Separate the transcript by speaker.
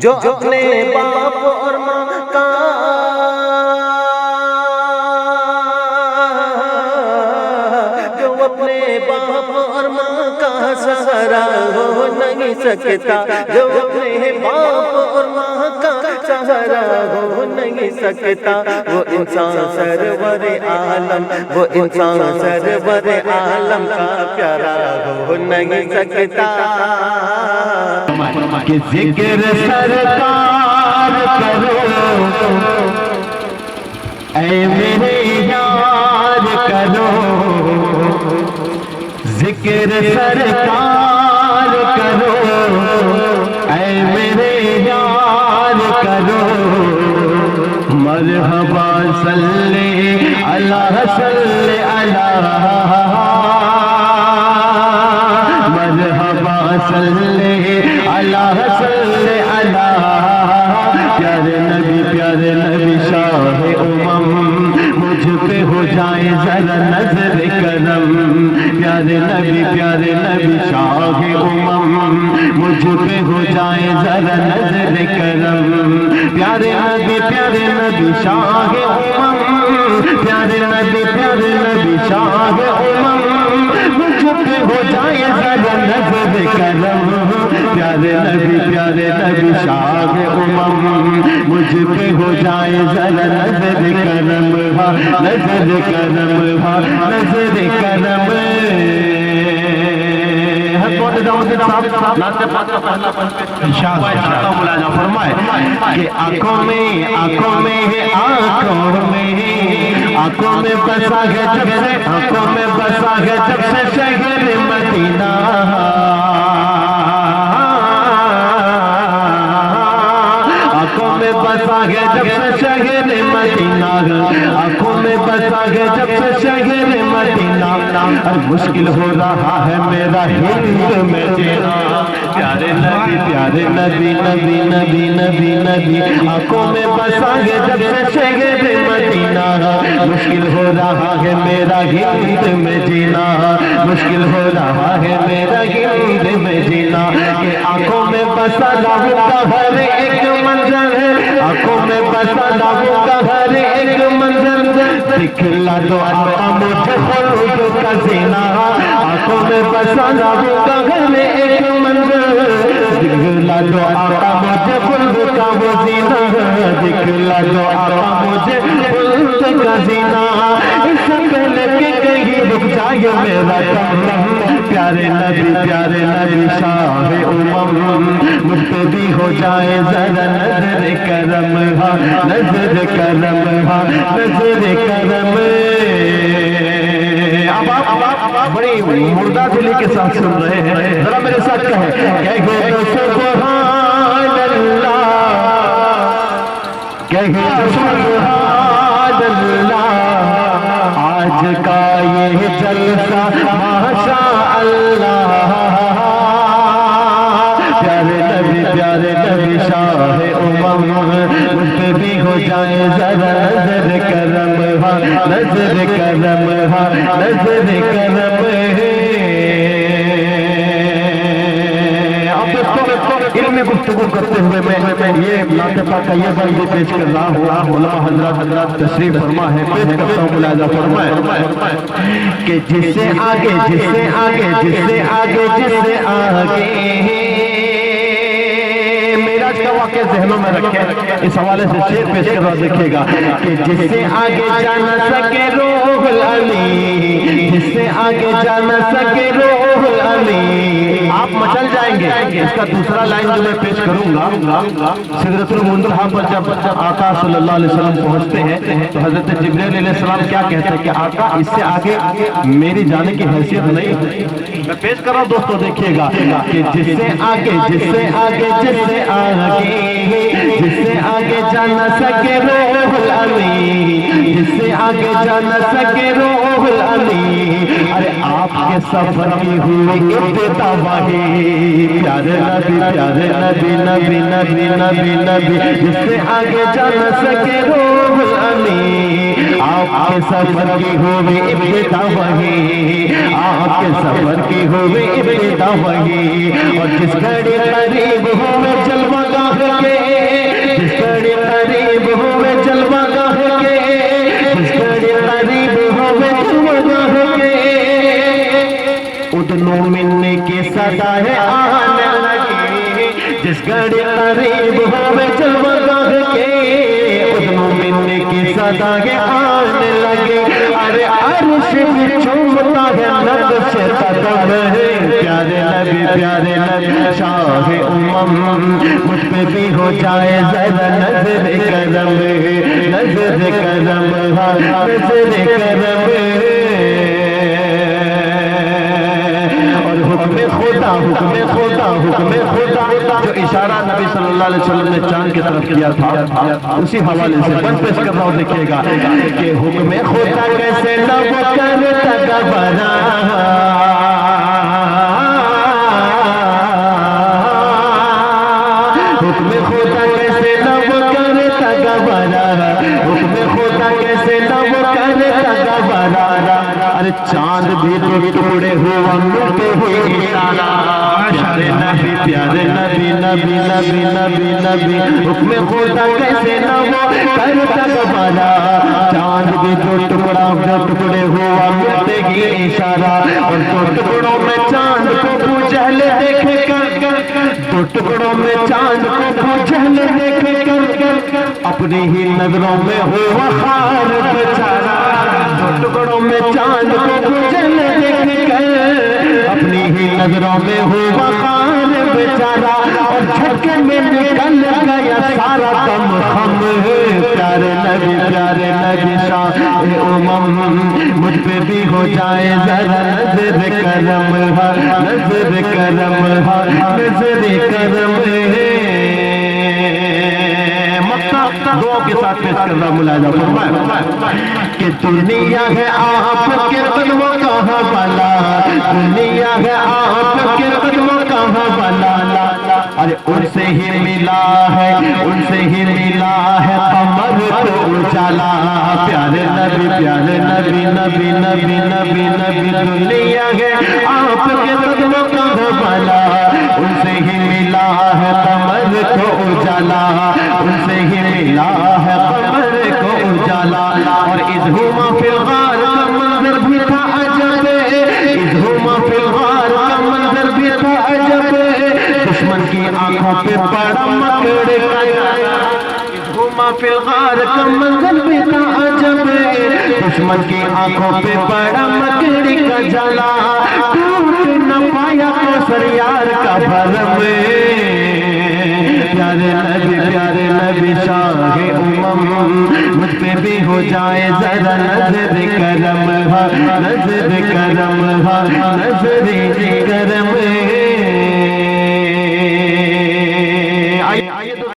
Speaker 1: جو اپنے باپ اور ماں کا سہارا ہو نہیں سکتا، جو اپنے باپ اور ماں کا سہارا ہو نہیں سکتا، وہ انسان سرور عالم، وہ انسان سرور عالم کا پیارا ہو نہیں سکتا۔
Speaker 2: کہ ذکر سرکار کرو اے میرے یار کرو، ذکر سرکار کرو اے میرے یار کرو، مرحبا صلی اللہ صلی اللہ، مرحبا صلی اللہ صلی اللہ، پیارے نبی شاہ امم مجھ پہ ہو جائے ذرا نظر کرم، پیارے نبی شاہ امم مجھ پہ ہو جائے ذرا نظر کرم، پیارے نبی شاہ امم، پیارے نبی شاہ امم مجھ پہ ہو جائے ذرا نظر کرم، پیارے نبی شاہ امم مجھ پہ ہو جائے ذرا نظر کرم، نظر کرم، نظر کرم۔ فرمائے کہ آنکھوں میں آنکھوں میں بسا ہے جب سے، آنکھوں میں بسا ہے جب سے شہر مدینہ، آنکھوں میں بسا ہے جب سے شہر مدینہ، آنکھوں میں بسا ہے جب سے شہر مدینہ، مشکل ہو رہا ہے میرا ہند میں جینا، پیارے نبی آنکھوں میں بسا ہے جب سے شہر مدینہ، مشکل ہو رہا ہے میرا ہند میں جینا، مشکل ہو رہا ہے میرا ہند میں جینا، کہ آنکھوں میں بسا لاہو کا ہر ایک منظر ہے، آنکھوں میں بسا لاہو کا ہر ایک منظر، دکھلا دو آقا مجھے خلود کا زینہ، آنکھوں میں بسا لاہو کا ہر ایک منظر، دکھلا دو آقا مجھے خلود کا وہ زینہ، دکھلا دو آقا مجھے خلود کا زینہ، اس پہلے کہ کہیں رک جائے میرا دم، پیارے نبی شاہ امم مجھ پہ بھی ہو جائے ذرا نظر کرم، نظر کرم، نظر کرم۔ اب آپ بڑی مردہ دلی کے ساتھ سن رہے ہیں، ذرا میرے ساتھ کہیں تو سبحان اللہ، کہیں سبحان اللہ، آج کا یہ جلسہ ماشاء اللہ، پیارے نبی شاہ امم مجھ پہ بھی ہو جائے ذرا نظر کرم، نظر کرم، نظر کرم۔ علمی گفتگو کرتے ہوئے میں یہ نعت پاک کا یہ بندی پیش کر رہا ہوں، علماء حضرات تشریف فرما ہے، پیش کرتا ہوں، ملاحظہ فرمائے کہ جس سے آگے جس سے آگے جس سے آگے جس سے آگے، میراج کا واقعہ ذہنوں میں رکھیں، اس حوالے سے شعر پیش کر رہا دیکھے گا کہ جس سے آگے جانا سکے روح العلی، جس سے آگے جانا سکے روح العلی، آپ مچل جائیں گے۔ اس کا دوسرا لائن جو میں پیش کروں گا، سدرۃ المنتہا پر جب آقا صلی اللہ علیہ وسلم پہنچتے ہیں تو حضرت جبرائیل علیہ السلام کیا کہتے ہیں کہ آقا اس سے آگے میری جانے کی حیثیت نہیں۔ میں پیش کر رہا ہوں دوستو، دیکھیے گا کہ جس سے آگے جس سے آگے جس سے آگے، جس سے آگے جانا سکے روح العلی، جس سے آگے جانا سکے روح العلی، ارے آپ کے سفر کی ہوئی ابتدا وہی، پیارے نبی، جس سے آگے جانا سکے روح العلی، آپ کے سفر کی ہوئی ابتدا وہی، آپ کے سفر کی ہوئی ابتدا وہی، اور جس گھڑی قریب ہوئے جلوہ گاہ کے ہو جائے ذرا نظر کرم نظر کرم نظر کرم اور حکم خدا حکم خدا حکم خدا جو اشارہ نبی صلی اللہ علیہ وسلم نے چاند کی طرف کیا تھا اسی حوالے سے بند پیش کر رہا ہوں دیکھیے گا کہ حکم خدا کیسے لب کرتا گبرا حکم خدا کیسے لب کرتا گبرا حکم خدا کیسے لب کرتا گبرا ارے چاند بھی تو ٹکڑے ہوا ملتے ہوئے اشارہ اشارے نبی پیارے نبی نبی نبی نبی نبی حکم خدا کیسے لب کرتا گبرا چاند بھی جو ٹکڑے ہوا ملتے گی اشارہ اور دو ٹکڑوں میں چاند کو ابو جہل دیکھے کر دو ٹکڑوں میں چاند کو ابو جہل دیکھے کر اپنی ہی نظروں میں ہوا خار بیچارہ دو ٹکڑوں میں چاند کو ابو جہل دیکھے کر اپنی ہی نظروں میں ہوا خار بیچارہ اور جھٹکے میں نکل گیا سارا دم خم پیارے نبی شاہ امم مجھ پہ بھی ہو جائے ذرا نظر کرم نظر کرم نظر کرم دعا کے ساتھ پیش کر رہا ملاحظہ فرمائے کہ دنیا ہے آپ کے قدموں کا حوالہ دنیا ہے آپ کے قدموں کا حوالہ ارے ان سے ہی ملا ہے قمر کو اجالا پیارے نبی نبی نبی نبی نبی دنیا ہے آپ کے قدموں کا حوالہ ان سے ہی ملا ہے قمر کو اجالا ان سے ہی ملا ہے قمر کو اجالا اور اذ ہما فی الغار کا منظر بھی تھا عجب اذ ہما فی الغار کا منظر بھی تھا عجب دشمن کی آنکھوں پہ پڑا مکڑ کا ہما فی الغار کا منظر بھی تھا عجب دشمن کی آنکھوں پہ پڑا مکڑ کا جلا ٹوٹ نہ پایا کوثر یار کا بھرم پیارے نبی شاہ امم مجھ پہ بھی ہو جائے ذرا نظر کرم نظر کرم نظر کرم